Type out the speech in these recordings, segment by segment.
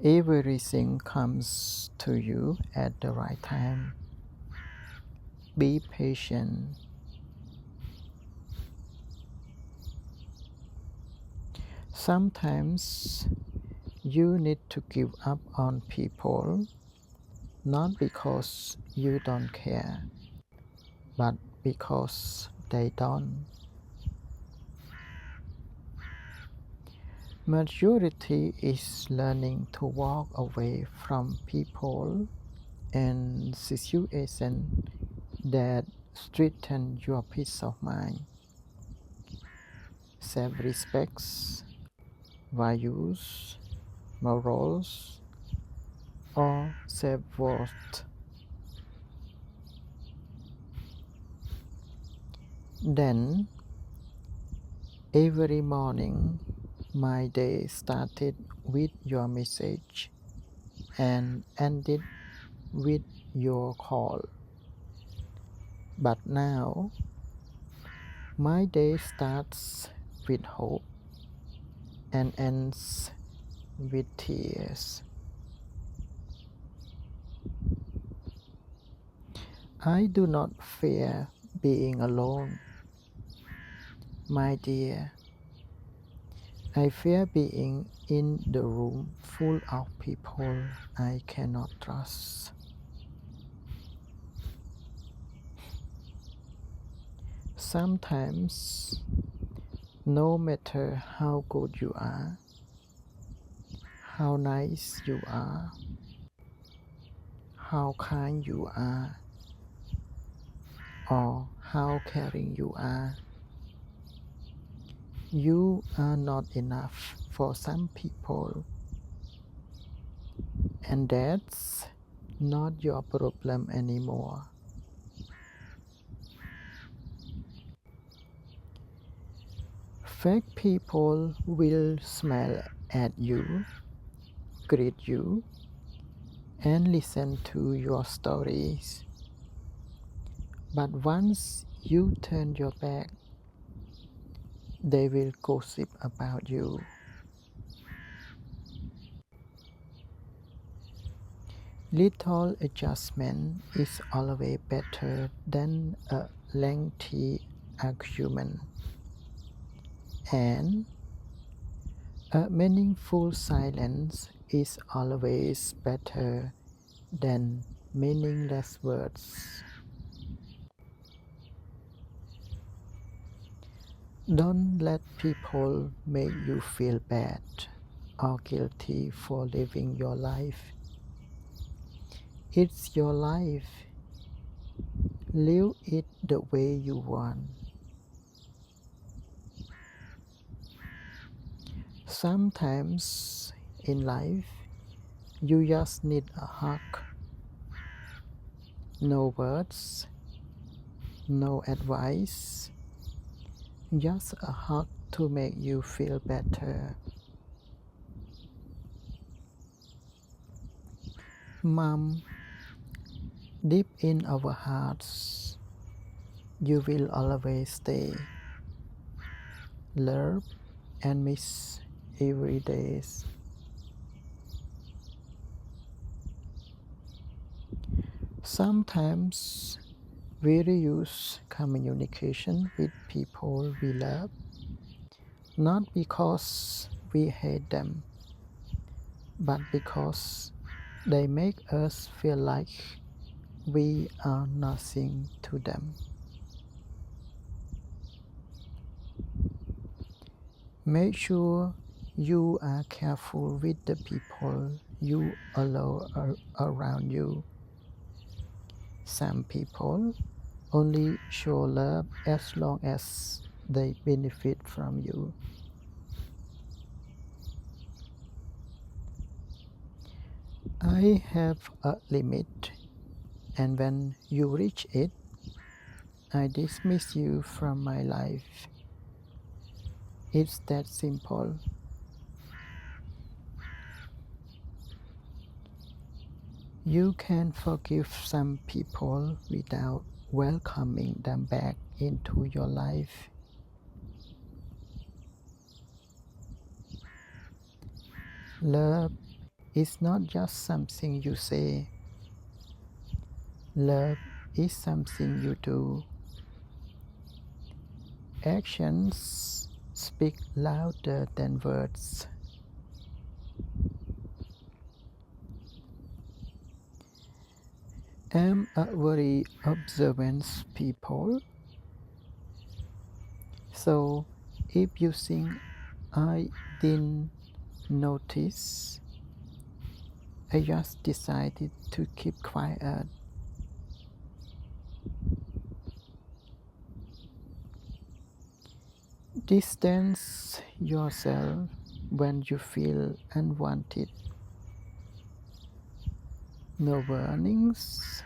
Everything comes to you at the right time. Be patient. Sometimes you need to give up on people, not because you don't care, but because they don't. Maturity is learning to walk away from people and situations that threaten your peace of mind. Self-respect, values, morals, or self-worth. Then, every morning, my day started with your message and ended with your call. But now, my day starts with hope and ends with tears. I do not fear being alone, my dear. I fear being in the room full of people I cannot trust. Sometimes, no matter how good you are, how nice you are, how kind you are, or how caring you are, you are not enough for some people. And that's not your problem anymore. Fake people will smile at you, greet you, and listen to your stories. But once you turn your back, they will gossip about you. Little adjustment is always better than a lengthy argument. And a meaningful silence is always better than meaningless words. Don't let people make you feel bad or guilty for living your life. It's your life. Live it the way you want. Sometimes in life, you just need a hug. No words, no advice, just a hug to make you feel better. Mom, deep in our hearts, you will always stay. Love and miss every day. Sometimes we reuse communication with people we love, not because we hate them, but because they make us feel like we are nothing to them. Make sure you are careful with the people you allow around you. Some people only show love as long as they benefit from you. I have a limit, and when you reach it, I dismiss you from my life. It's that simple. You can forgive some people without welcoming them back into your life. Love is not just something you say. Love is something you do. Actions speak louder than words. I'm a very observant people. So if you think I didn't notice, I just decided to keep quiet. Distance yourself when you feel unwanted. No warnings,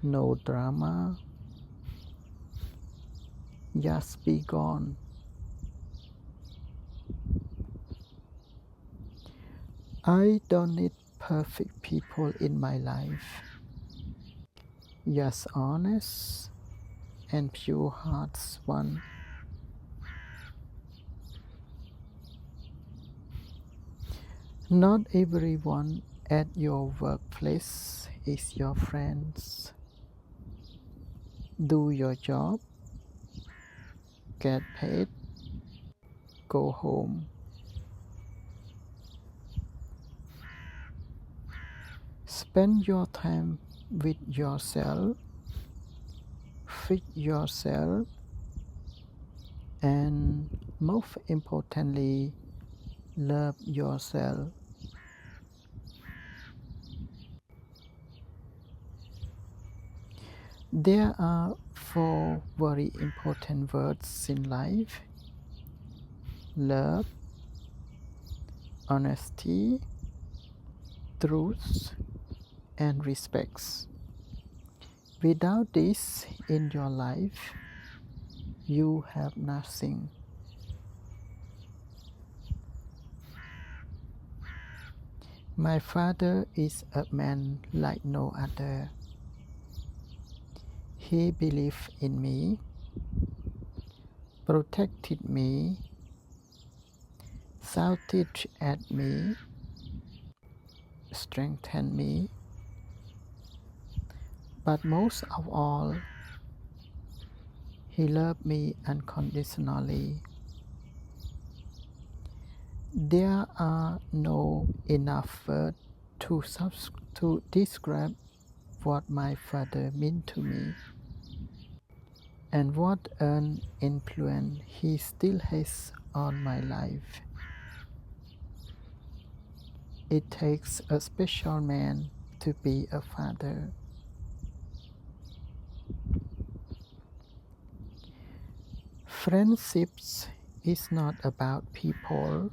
no drama. Just be gone. I don't need perfect people in my life. Just honest and pure hearts one. Not everyone at your workplace is your friends. Do your job, get paid, go home. Spend your time with yourself, feed yourself, and most importantly, love yourself. There are 4 very important words in life: love, honesty, truth, and respect. Without this in your life, you have nothing. My father is a man like no other. He believed in me, protected me, shouted at me, strengthened me, but most of all, he loved me unconditionally. There are no enough words to describe what my father meant to me and what an influence he still has on my life. It takes a special man to be a father. Friendships is not about people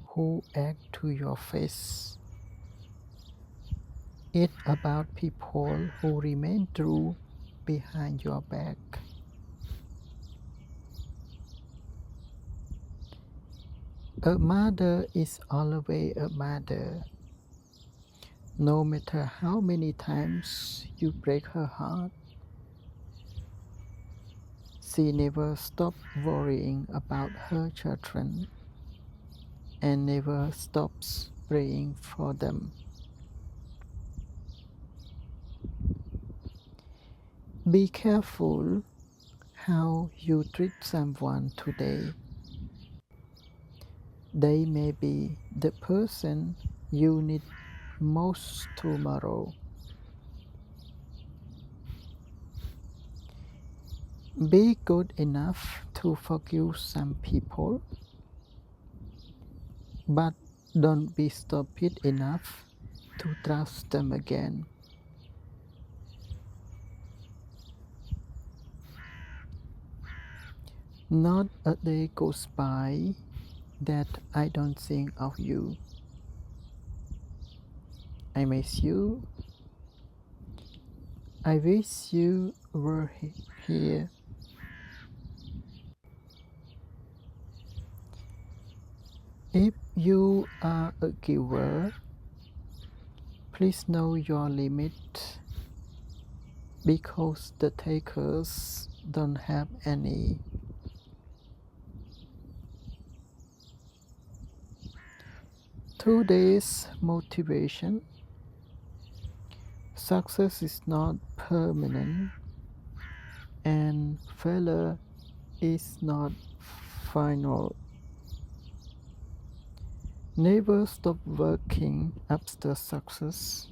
who act to your face. It's about people who remain true behind your back. A mother is always a mother. No matter how many times you break her heart, she never stops worrying about her children and never stops praying for them. Be careful how you treat someone today. They may be the person you need most tomorrow. Be good enough to forgive some people, but don't be stupid enough to trust them again. Not a day goes by that I don't think of you. I miss you. I wish you were here. If you are a giver, please know your limit, because the takers don't have any. Today's motivation. Success is not permanent and failure is not final. Never stop working after success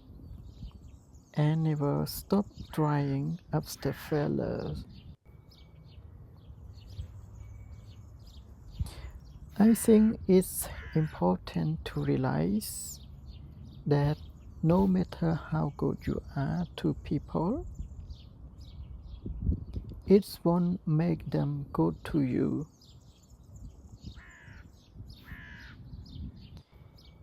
and never stop trying after failure. I think it's important to realize that no matter how good you are to people, it won't make them good to you.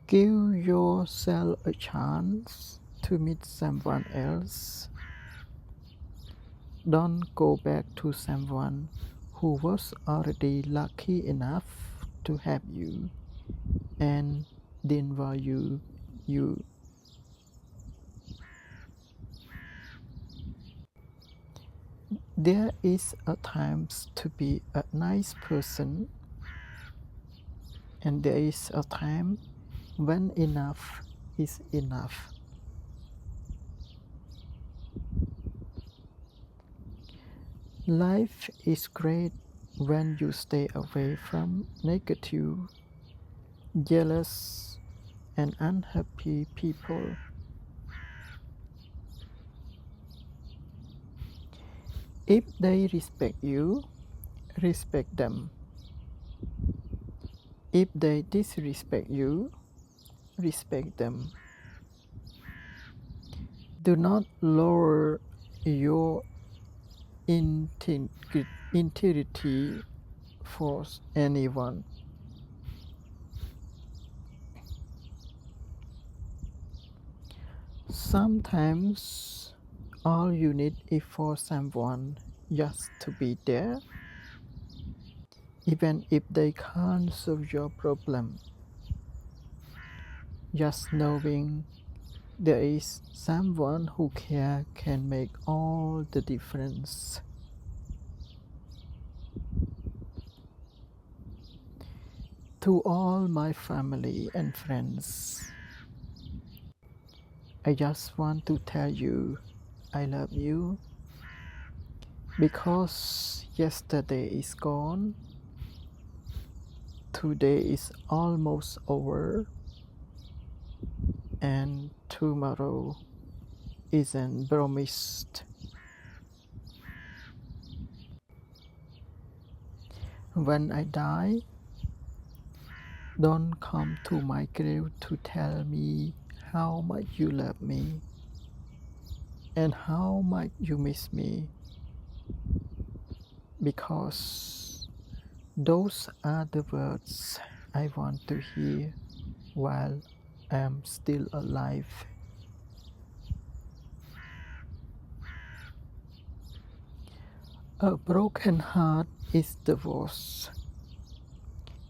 Give yourself a chance to meet someone else. Don't go back to someone who was already lucky enough to have you and didn't value you. There is a time to be a nice person, and there is a time when enough is enough. Life is great when you stay away from negative, jealous, and unhappy people. If they respect you, respect them. If they disrespect you, respect them. Do not lower your integrity for anyone. Sometimes all you need is for someone just to be there, even if they can't solve your problem. Just knowing there is someone who cares can make all the difference. To all my family and friends, I just want to tell you I love you because yesterday is gone, today is almost over, and tomorrow isn't promised. When I die, don't come to my grave to tell me how much you love me and how much you miss me, because those are the words I want to hear while I'm still alive. A broken heart is the worst.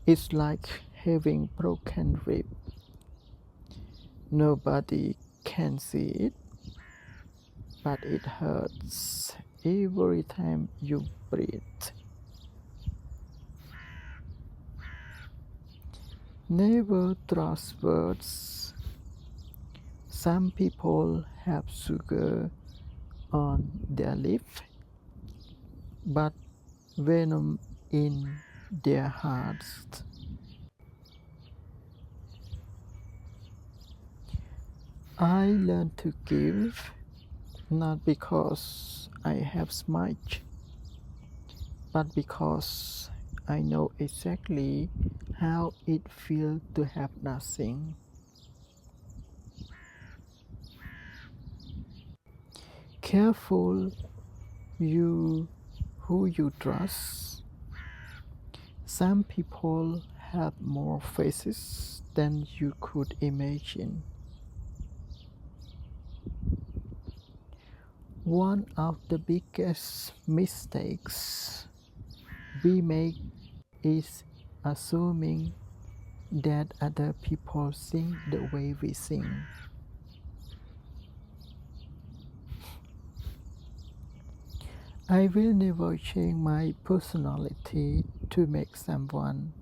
It's like having broken rib. Nobody can see it, but it hurts every time you breathe. Never trust words. Some people have sugar on their lips, but venom in their hearts. I learned to give, not because I have much, but because I know exactly how it feels to have nothing. Careful who you trust. Some people have more faces than you could imagine. One of the biggest mistakes we make is assuming that other people think the way we think. I will never change my personality to make someone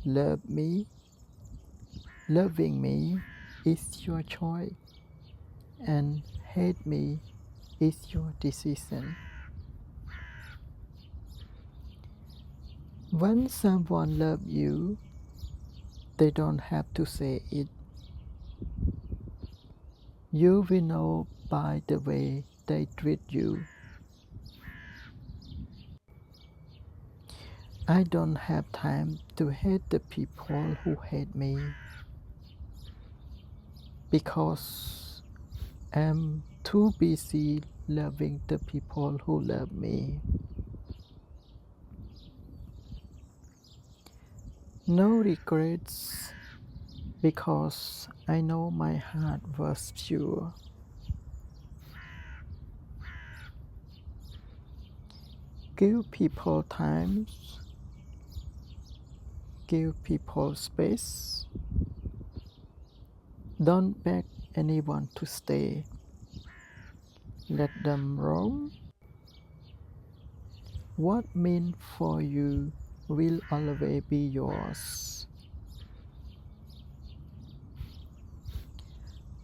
love me. Loving me is your choice, and hate me is your decision. When someone loves you, they don't have to say it. You will know by the way they treat you. I don't have time to hate the people who hate me, because I'm too busy loving the people who love me. No regrets, because I know my heart was pure. Give people time, give people space. Don't beg anyone to stay. Let them roam. What meant for you will always be yours.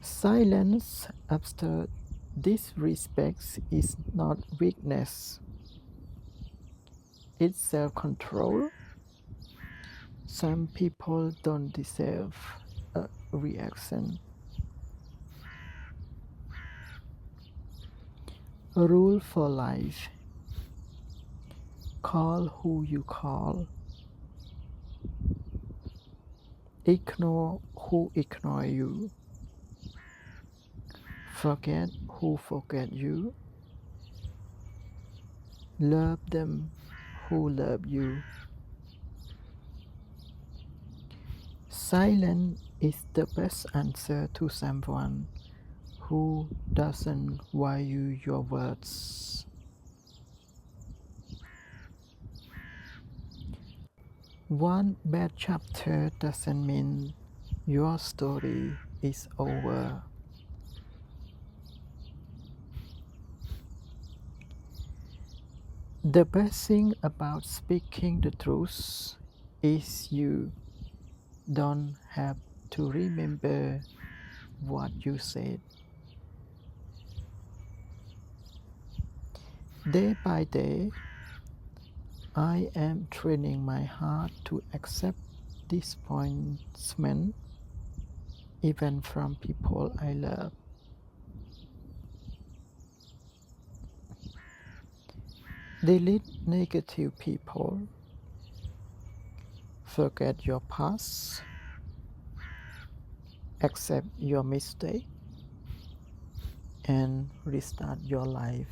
Silence after disrespect is not weakness. It's self-control. Some people don't deserve a reaction. A rule for life. Call who you call. Ignore who ignore you. Forget who forget you. Love them who love you. Silence is the best answer to someone who doesn't value your words. One bad chapter doesn't mean your story is over. The best thing about speaking the truth is you don't have to remember what you said. Day by day, I am training my heart to accept disappointment, even from people I love. Delete negative people. Forget your past. Accept your mistake and restart your life.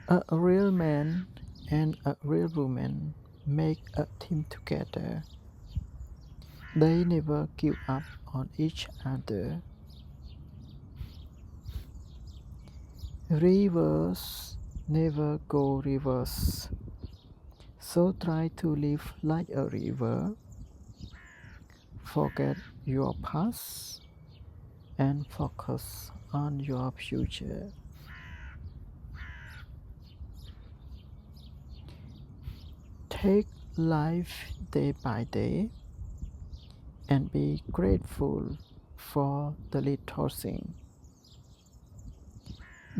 A real man and a real woman make a team together. They never give up on each other. Rivers never go reverse. So try to live like a river. Forget your past and focus on your future. Take life day by day and be grateful for the little thing.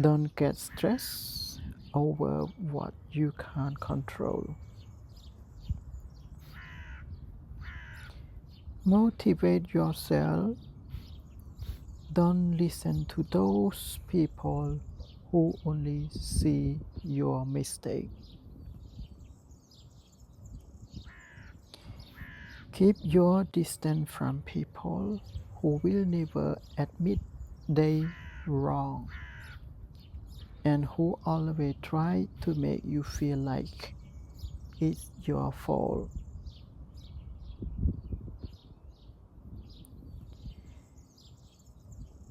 Don't get stressed over what you can't control. Motivate yourself. Don't listen to those people who only see your mistake. Keep your distance from people who will never admit they wrong and who always try to make you feel like it's your fault.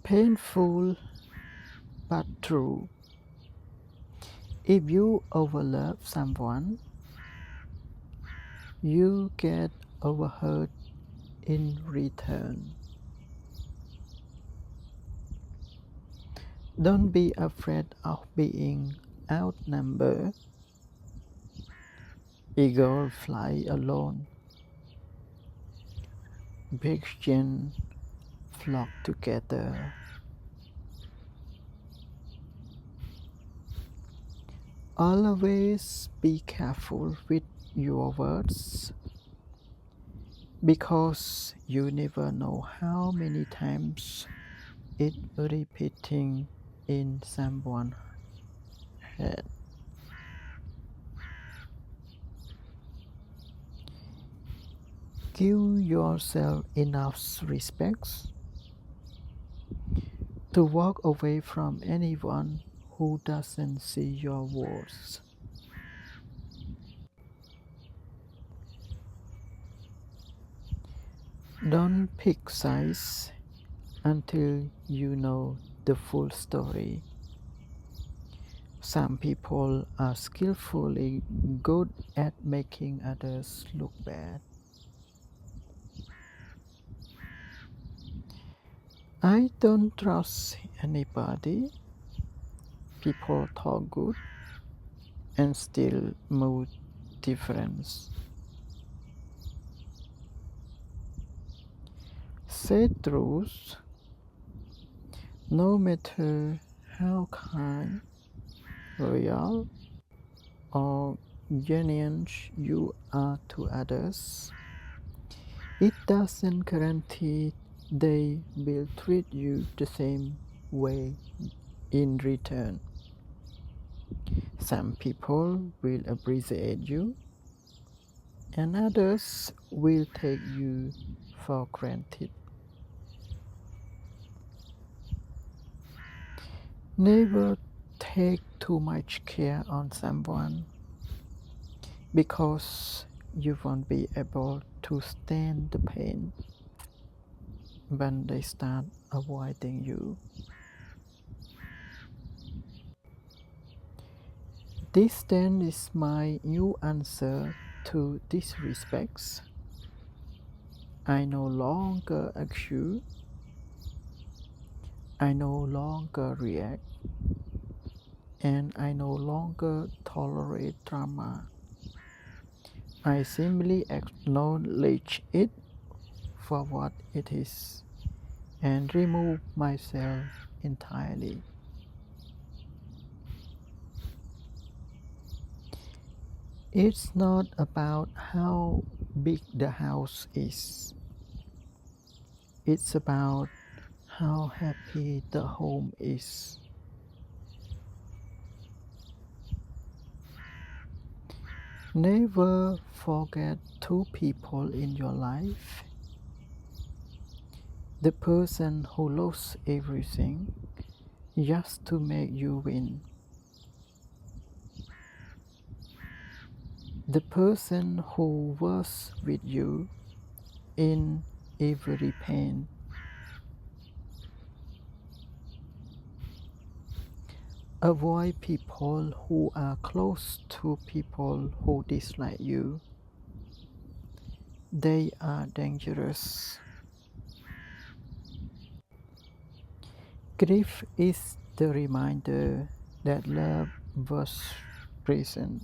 Painful but true. If you overlove someone, you get overhurt in return. Don't be afraid of being outnumbered. Eagle fly alone. Pigeons flock together. Always be careful with your words, because you never know how many times it repeating in someone's head. Give yourself enough respect to walk away from anyone who doesn't see your words. Don't pick sides until you know the full story. Some people are skillfully good at making others look bad. I don't trust anybody. People talk good and still move different. Say truth, no matter how kind, loyal, or genuine you are to others. It doesn't guarantee they will treat you the same way in return. Some people will appreciate you, and others will take you for granted. Never take too much care on someone, because you won't be able to stand the pain when they start avoiding you. This then is my new answer to disrespects. I no longer accuse. I no longer react. And I no longer tolerate drama. I simply acknowledge it for what it is and remove myself entirely. It's not about how big the house is. It's about how happy the home is. Never forget two people in your life. The person who lost everything just to make you win. The person who was with you in every pain. Avoid people who are close to people who dislike you. They are dangerous. Grief is the reminder that love was present,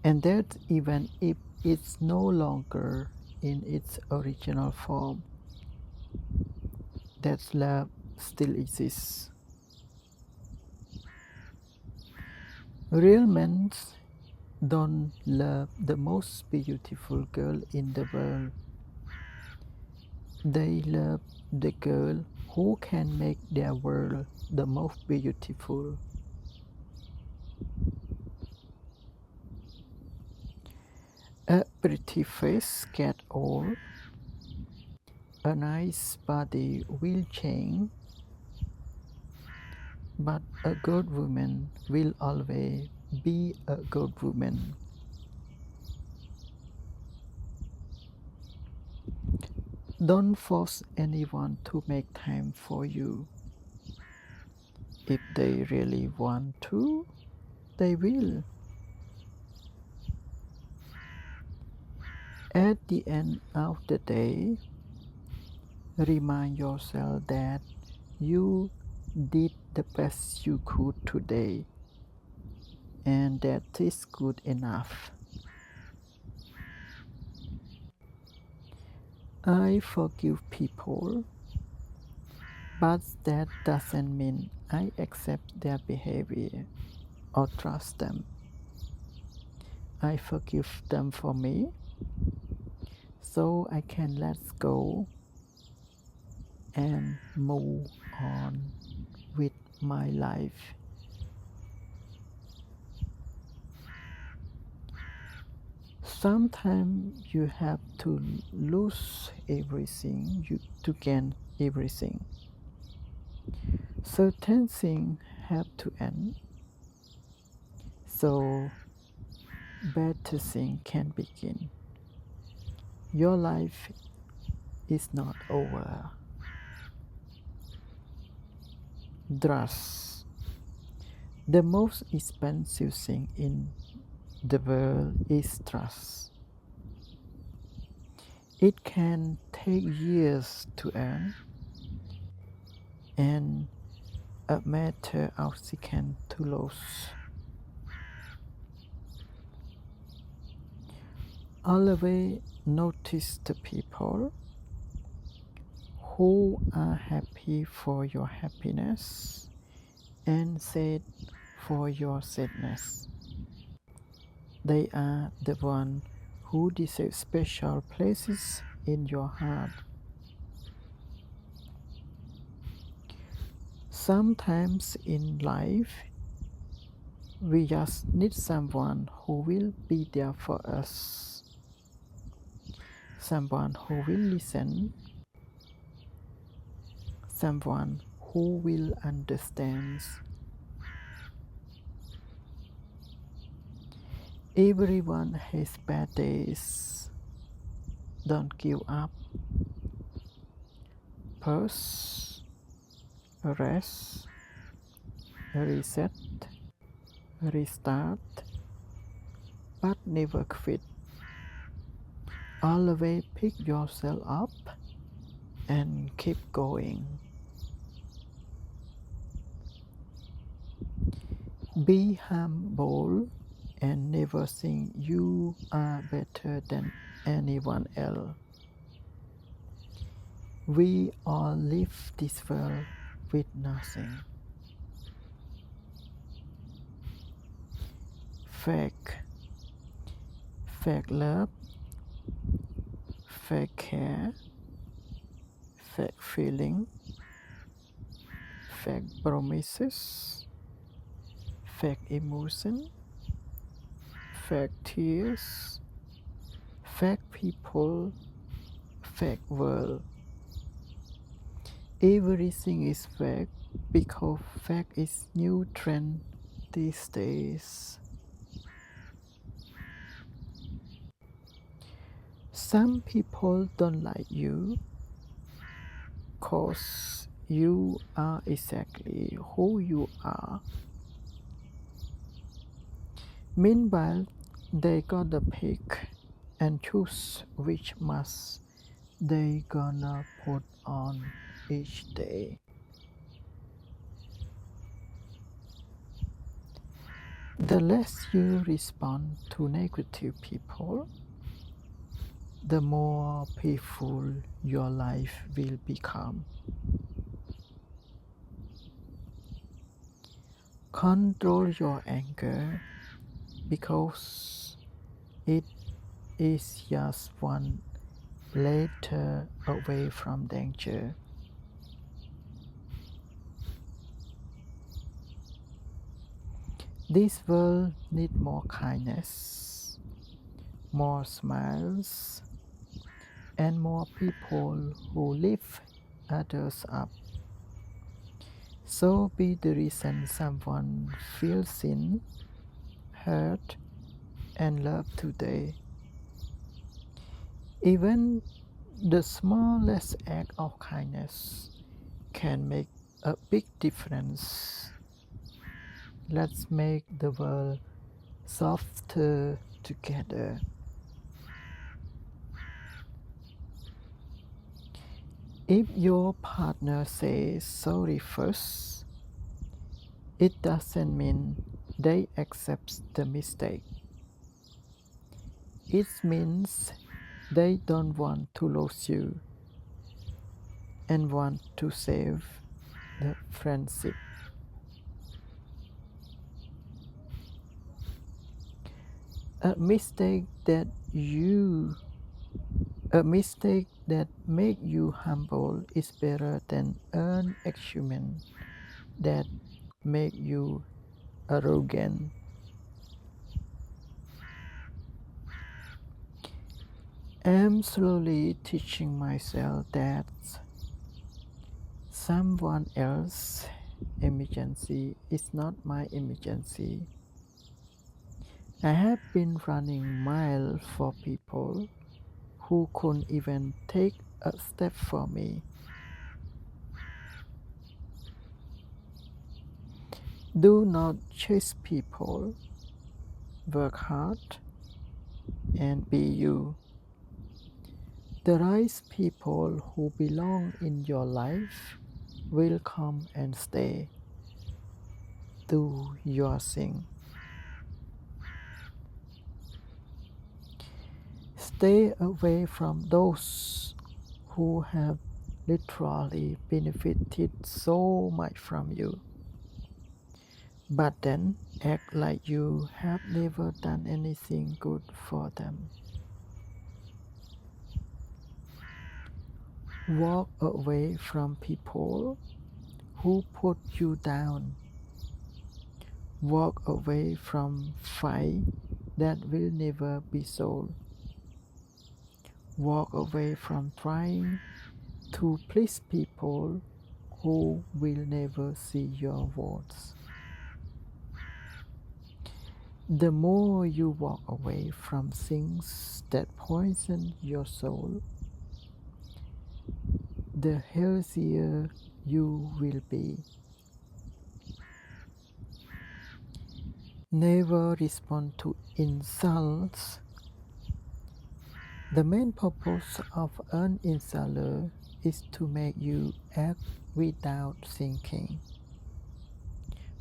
and that even if it's no longer in its original form, that love still exists. Real men don't love the most beautiful girl in the world. They love the girl who can make their world the most beautiful. A pretty face gets old. A nice body will change. But a good woman will always be a good woman. Don't force anyone to make time for you. If they really want to, they will. At the end of the day, remind yourself that you did the best you could today, and that is good enough. I forgive people, but that doesn't mean I accept their behavior or trust them. I forgive them for me, so I can let go and move on with my life. Sometimes you have to lose everything to gain everything. Certain things have to end, so better things can begin. Your life is not over. Trust. The most expensive thing in the world is trust. It can take years to earn and a matter of seconds to lose. Always notice the people who are happy for your happiness and sad for your sadness. They are the ones who deserve special places in your heart. Sometimes in life, we just need someone who will be there for us, someone who will listen, someone who will understand. Everyone has bad days. Don't give up. Pause, rest, reset, restart, but never quit. Always pick yourself up and keep going. Be humble and never think you are better than anyone else. We all leave this world with nothing. Fake love, fake care, fake feeling, fake promises, fake emotion, fake tears, fake people, fake world. Everything is fake because fake is new trend these days. Some people don't like you cause you are exactly who you are. Meanwhile, they gotta pick and choose which mask they gonna put on each day. The less you respond to negative people, the more peaceful your life will become. Control your anger because it is just one letter away from danger. This world needs more kindness, more smiles, and more people who lift others up. So be the reason someone feels seen, heard, and loved today. Even the smallest act of kindness can make a big difference. Let's make the world softer together. If your partner says sorry first, it doesn't mean they accept the mistake. It means They don't want to lose you and want to save the friendship. A mistake that make you humble is better than an achievement that make you arrogant. I'm slowly teaching myself that someone else's emergency is not my emergency. I have been running miles for people who couldn't even take a step for me. Do not chase people. Work hard and be you. The right people who belong in your life will come and stay. Do your thing. Stay away from those who have literally benefited so much from you, but then act like you have never done anything good for them. Walk away from people who put you down. Walk away from fight that will never be solved. Walk away from trying to please people who will never see your words. The more you walk away from things that poison your soul, the healthier you will be. Never respond to insults. The main purpose of an insulter is to make you act without thinking.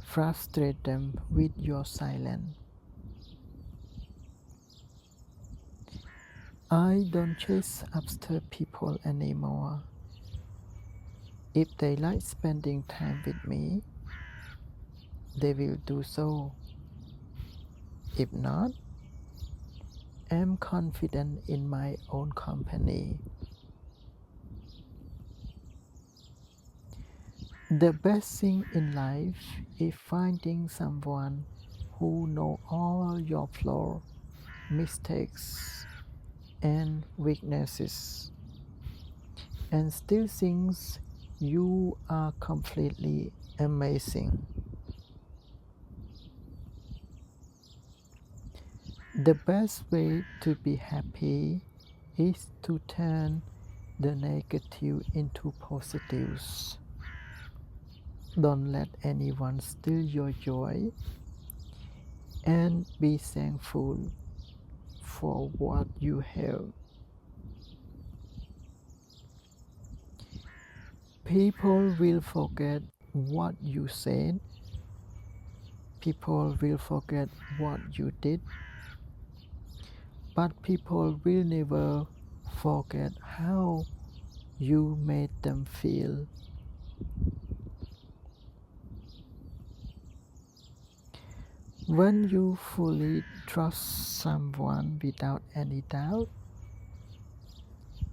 Frustrate them with your silence. I don't chase after people anymore. If they like spending time with me, they will do so. If not, I'm confident in my own company. The best thing in life is finding someone who knows all your flaws, mistakes, and weaknesses, and still thinks you are completely amazing. The best way to be happy is to turn the negative into positives. Don't let anyone steal your joy, and be thankful for what you have. People will forget what you said. People will forget what you did. But people will never forget how you made them feel. When you fully trust someone without any doubt,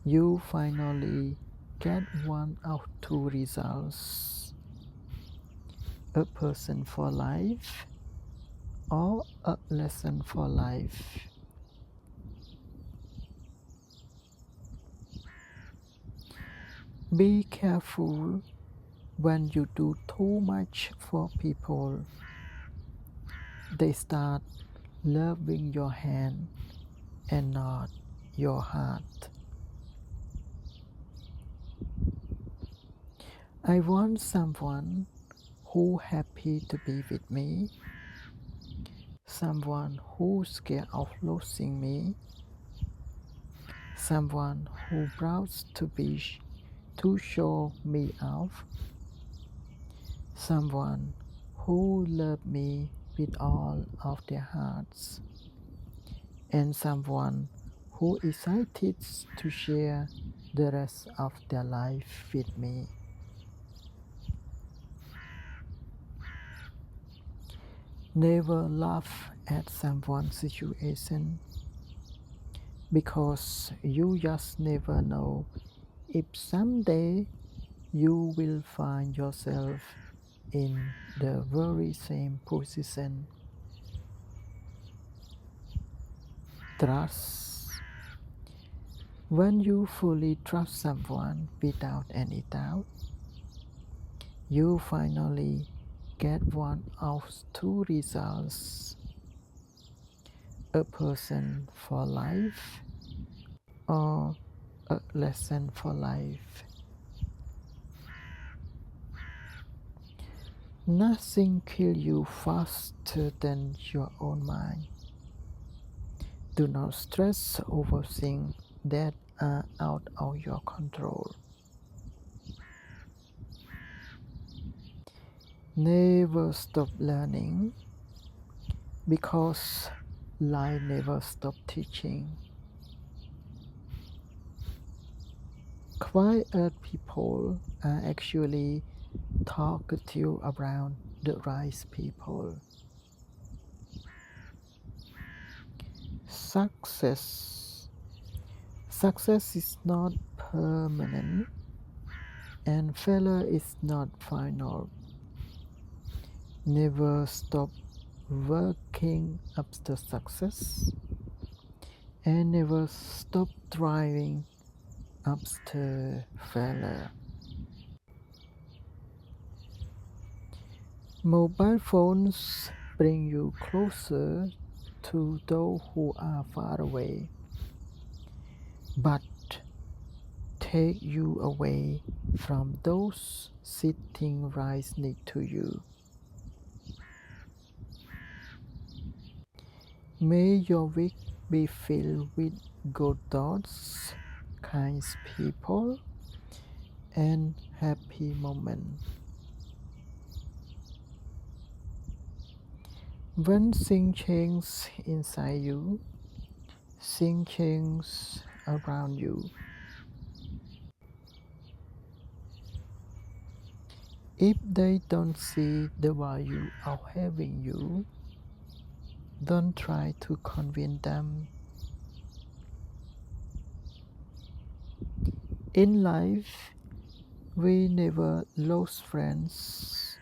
you finally get one of two results: a person for life or a lesson for life. Be careful when you do too much for people. They start loving your hand and not your heart. I want someone who happy to be with me, someone who's scared of losing me, someone who proud to show me off, someone who love me with all of their hearts, and someone who excited to share the rest of their life with me. Never laugh at someone's situation, because you just never know if someday you will find yourself in the very same position. Trust. When you fully trust someone without any doubt, you finally get one of two results: a person for life or a lesson for life. Nothing kills you faster than your own mind. Do not stress over things that are out of your control. Never stop learning, because life never stops teaching. Quiet people are actually talkative around the right people. Success is not permanent, and failure is not final. Never stop working up to success, and never stop trying up to failure. Mobile phones bring you closer to those who are far away, but take you away from those sitting right next to you. May your week be filled with good thoughts, kind people, and happy moments. When things change inside you, things change around you. If they don't see the value of having you, don't try to convince them. In life, we never lose friends.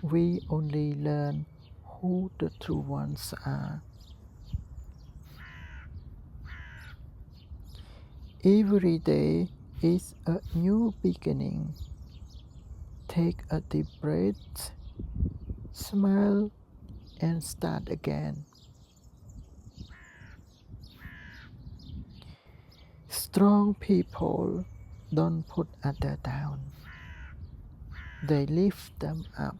We only learn who the true ones are. Every day is a new beginning. Take a deep breath, smile, and start again. Strong people don't put others down. They lift them up.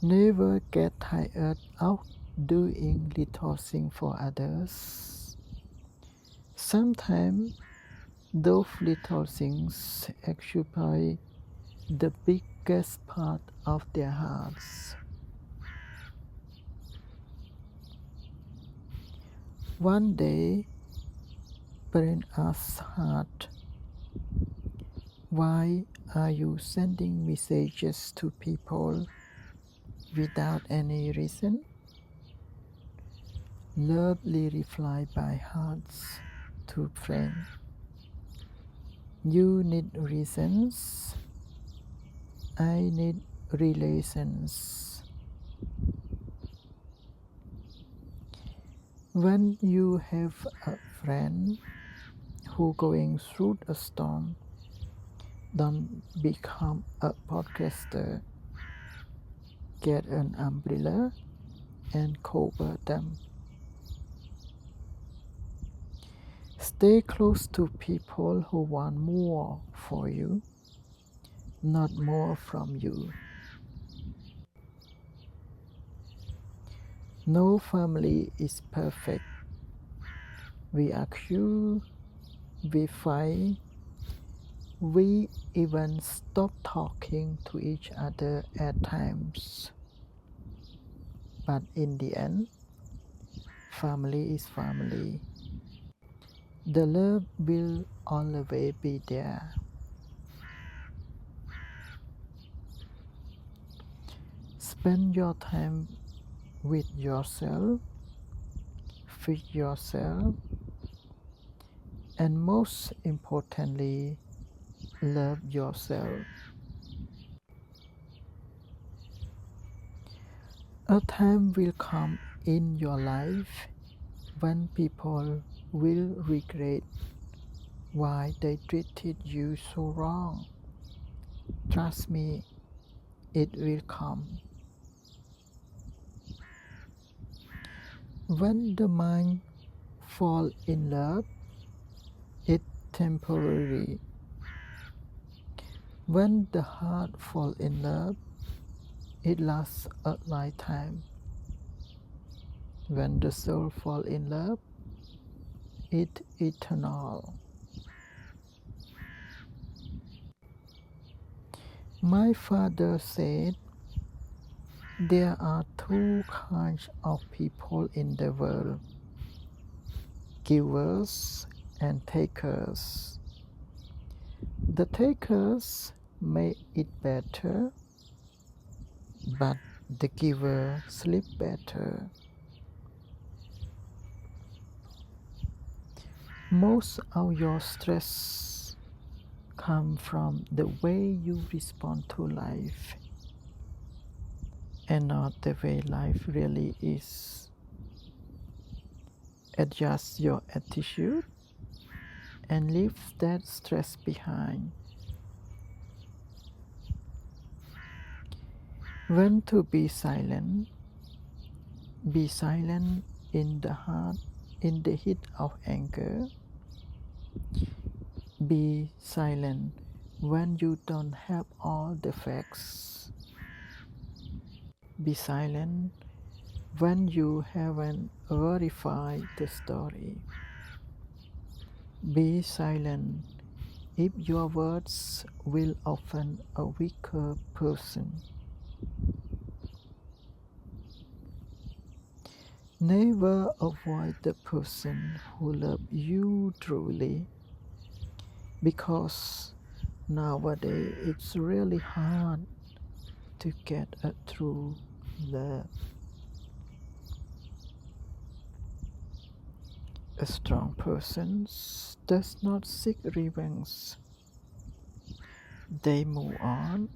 Never get tired of doing little things for others. Sometimes those little things occupy the biggest part of their hearts. One day, Brain asked Heart, "Why are you sending messages to people without any reason?" Lovely reply by Hearts to Brain, "You need reasons. I need relations." When you have a friend who going through a storm, don't become a podcaster. Get an umbrella and cover them. Stay close to people who want more for you, not more from you. No family is perfect. We argue, we fight, we even stop talking to each other at times. But in the end, family is family. The love will always be there. Spend your time with yourself, feed yourself, and most importantly, love yourself. A time will come in your life when people will regret why they treated you so wrong. Trust me, it will come. When the mind falls in love, it's temporary. When the heart falls in love, it lasts a lifetime. When the soul falls in love, it's eternal. My father said there are two kinds of people in the world, givers and takers. The takers make it better, but the giver sleep better. Most of your stress come from the way you respond to life and not the way life really is. Adjust your attitude and leave that stress behind. When to be silent in the heart, in the heat of anger. Be silent when you don't have all the facts. Be silent when you haven't verified the story. Be silent if your words will offend a weaker person. Never avoid the person who loves you truly, because nowadays it's really hard to get a true love. A strong person does not seek revenge. They move on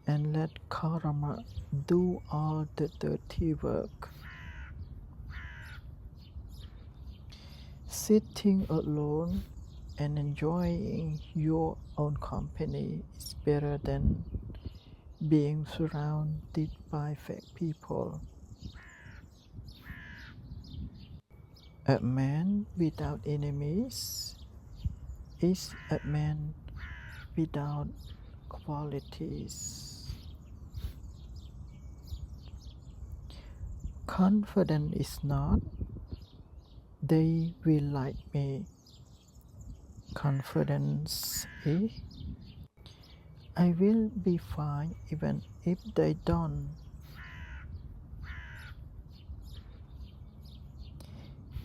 and let karma do all the dirty work. Sitting alone and enjoying your own company is better than being surrounded by fake people. A man without enemies is a man without qualities. Confidence is not, they will like me. Confidence is, I will be fine even if they don't.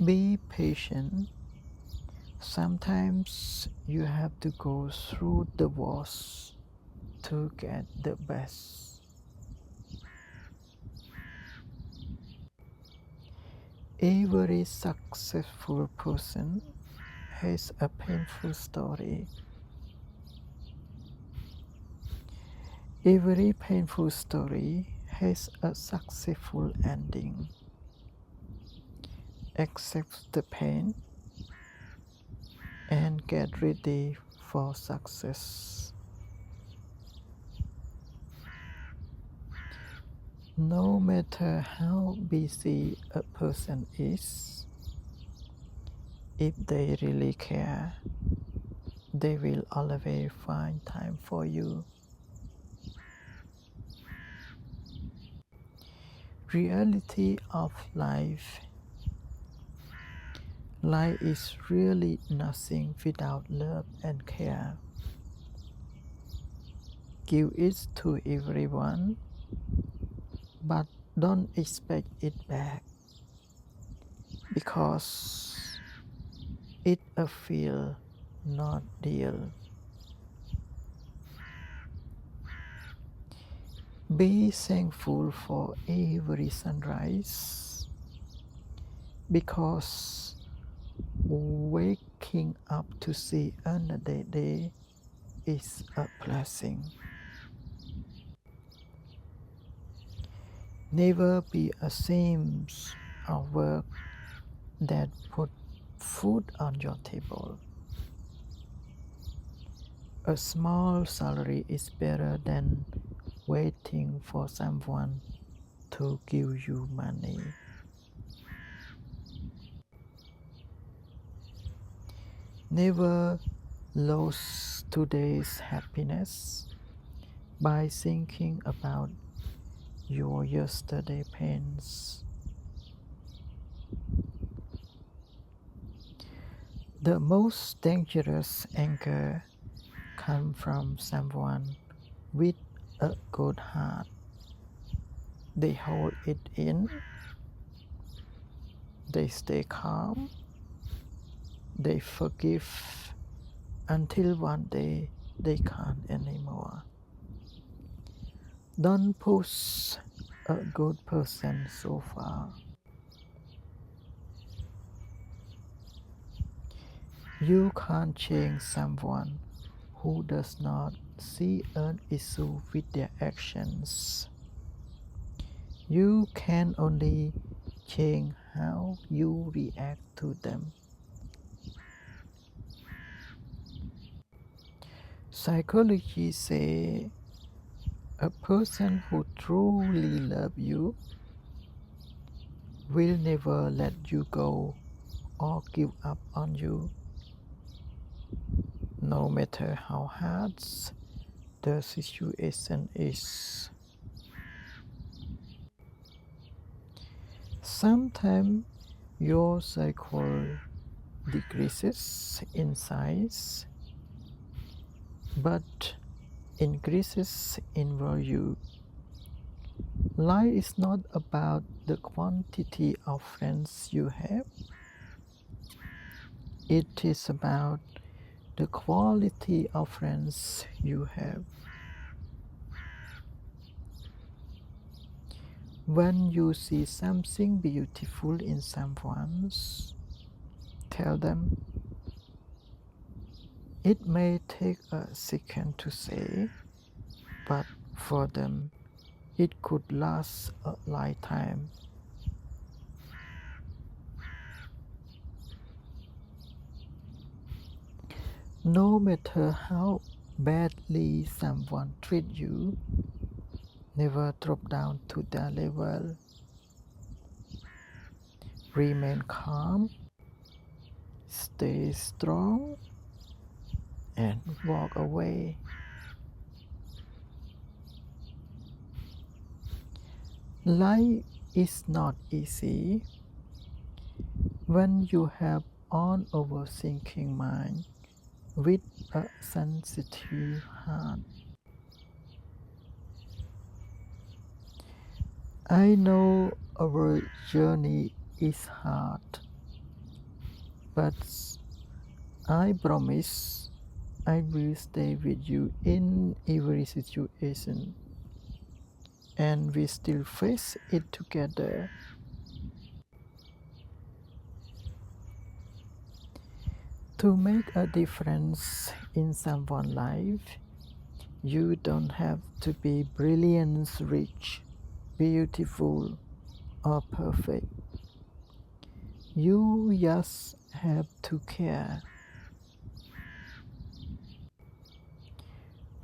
Be patient. Sometimes you have to go through the worst to get the best. Every successful person has a painful story. Every painful story has a successful ending. Accept the pain and get ready for success. No matter how busy a person is, if they really care, they will always find time for you. Reality of life. Life is really nothing without love and care. Give it to everyone, but don't expect it back. because it a feel not real. Be thankful for every sunrise because waking up to see another day is a blessing. Never be ashamed of work that put food on your table. A small salary is better than waiting for someone to give you money. Never lose today's happiness by thinking about your yesterday pains. The most dangerous anger comes from someone with a good heart. They hold it in, they stay calm, they forgive until one day they can't anymore. Don't push a good person so far. You can't change someone who does not see an issue with their actions. You can only change how you react to them. Psychology says a person who truly loves you will never let you go or give up on you, no matter how hard the situation is. Sometimes your cycle decreases in size but increases in value. Life is not about the quantity of friends you have. It is about the quality of friends you have. When you see something beautiful in someone, tell them. It may take a second to say, but for them, it could last a lifetime. No matter how badly someone treats you, never drop down to their level. Remain calm, stay strong, and walk away. Life is not easy when you have an overthinking mind with a sensitive heart. I know our journey is hard, but I promise I will stay with you in every situation, and we still face it together. To make a difference in someone's life, you don't have to be brilliant, rich, beautiful, or perfect. You just have to care.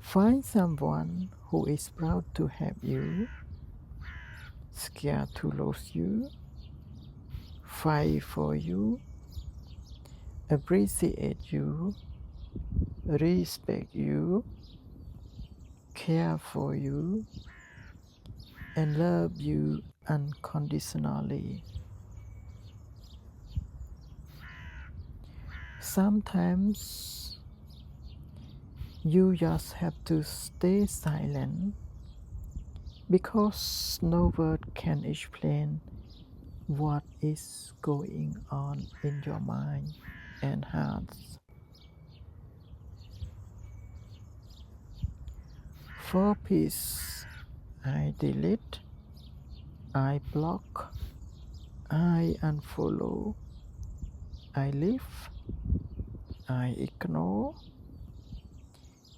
Find someone who is proud to have you, scared to lose you, fight for you, appreciate you, respect you, care for you, and love you unconditionally. Sometimes you just have to stay silent because no word can explain what is going on in your mind and heart. For peace, I delete, I block, I unfollow, I leave, I ignore,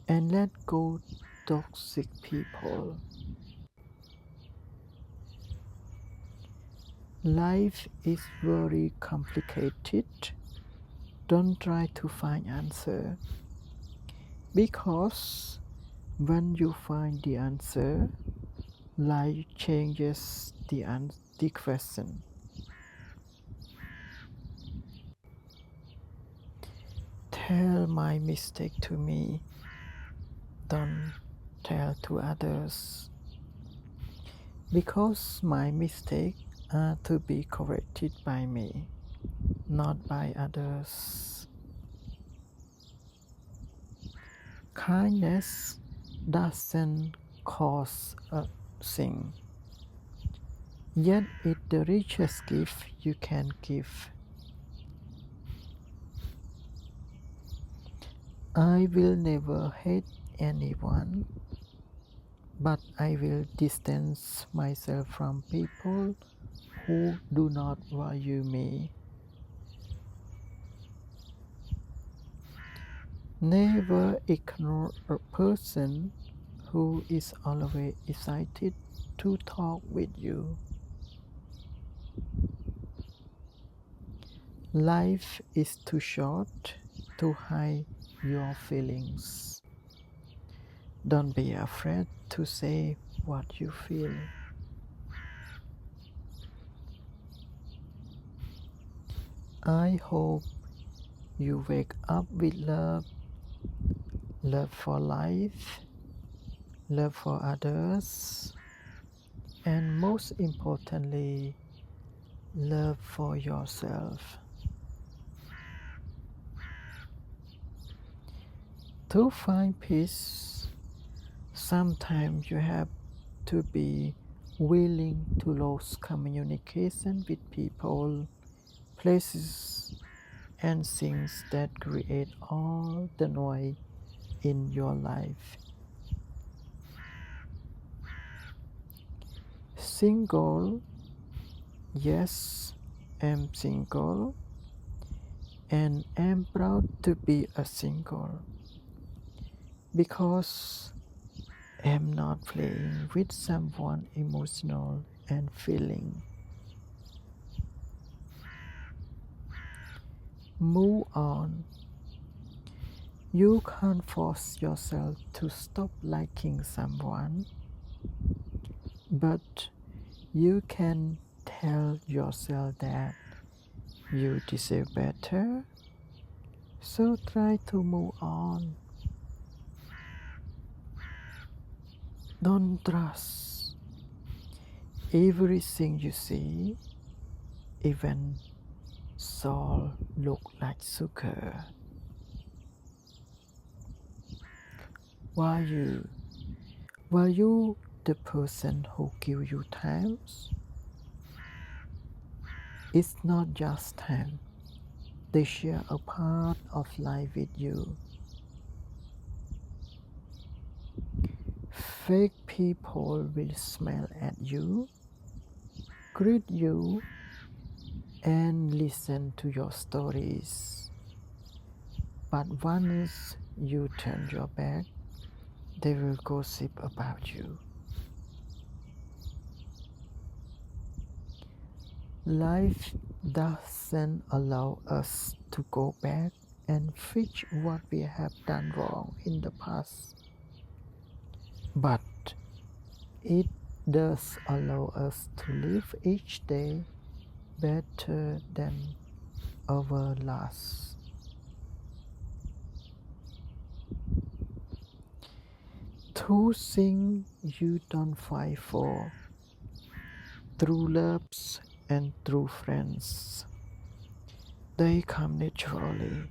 and let go toxic people. Life is very complicated. Don't try to find answer, because when you find the answer, life changes the question. Tell my mistake to me. Don't tell to others, because my mistakes are to be corrected by me, not by others. Kindness doesn't cost a thing, yet it's the richest gift you can give. I will never hate anyone, but I will distance myself from people who do not value me. Never ignore a person who is always excited to talk with you. Life is too short to hide your feelings. Don't be afraid to say what you feel. I hope you wake up with love, love for life, love for others, and most importantly, love for yourself. To find peace, sometimes you have to be willing to lose communication with people, places, and things that create all the noise in your life. Single, yes, I'm single, and I'm proud to be a single, because I'm not playing with someone emotional and feeling. Move on. You can't force yourself to stop liking someone, but you can tell yourself that you deserve better. So try to move on. Don't trust everything you see, even salt look like sugar. Were you the person who give you time? It's not just time. They share a part of life with you. Fake people will smile at you, greet you, and listen to your stories. But once you turn your back, they will gossip about you. Life doesn't allow us to go back and fix what we have done wrong in the past, but it does allow us to live each day better than our last. Two things you don't fight for: true loves and true friends. They come naturally.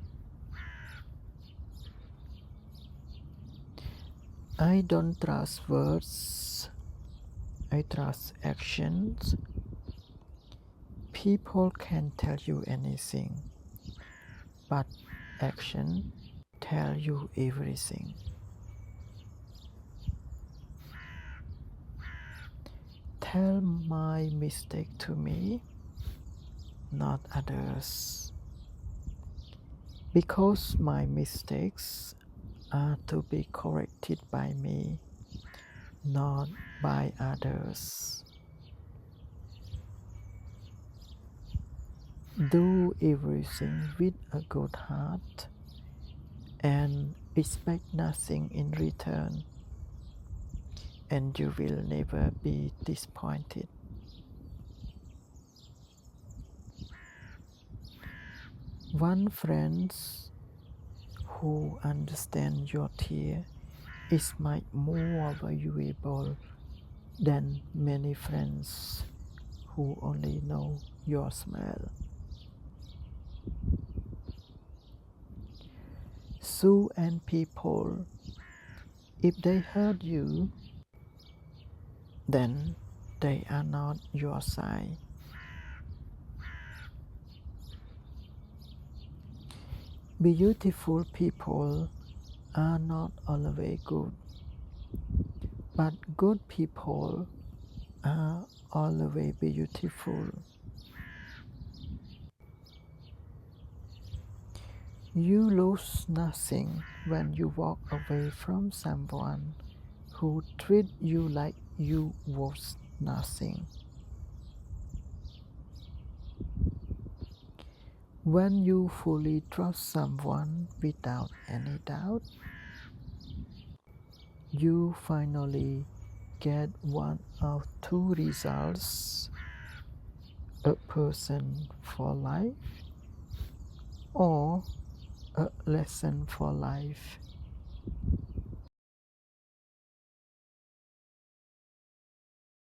I don't trust words, I trust actions. People can tell you anything, but action tell you everything. Tell my mistake to me, not others, because my mistakes are to be corrected by me, not by others. Do everything with a good heart and expect nothing in return, and you will never be disappointed. One friend who understands your tear is much more valuable than many friends who only know your smile. Sue and people, if they hurt you, then they are not your side. Beautiful people are not always good, but good people are always beautiful. You lose nothing when you walk away from someone who treats you like you was nothing. When you fully trust someone without any doubt, you finally get one of two results: a person for life or a lesson for life.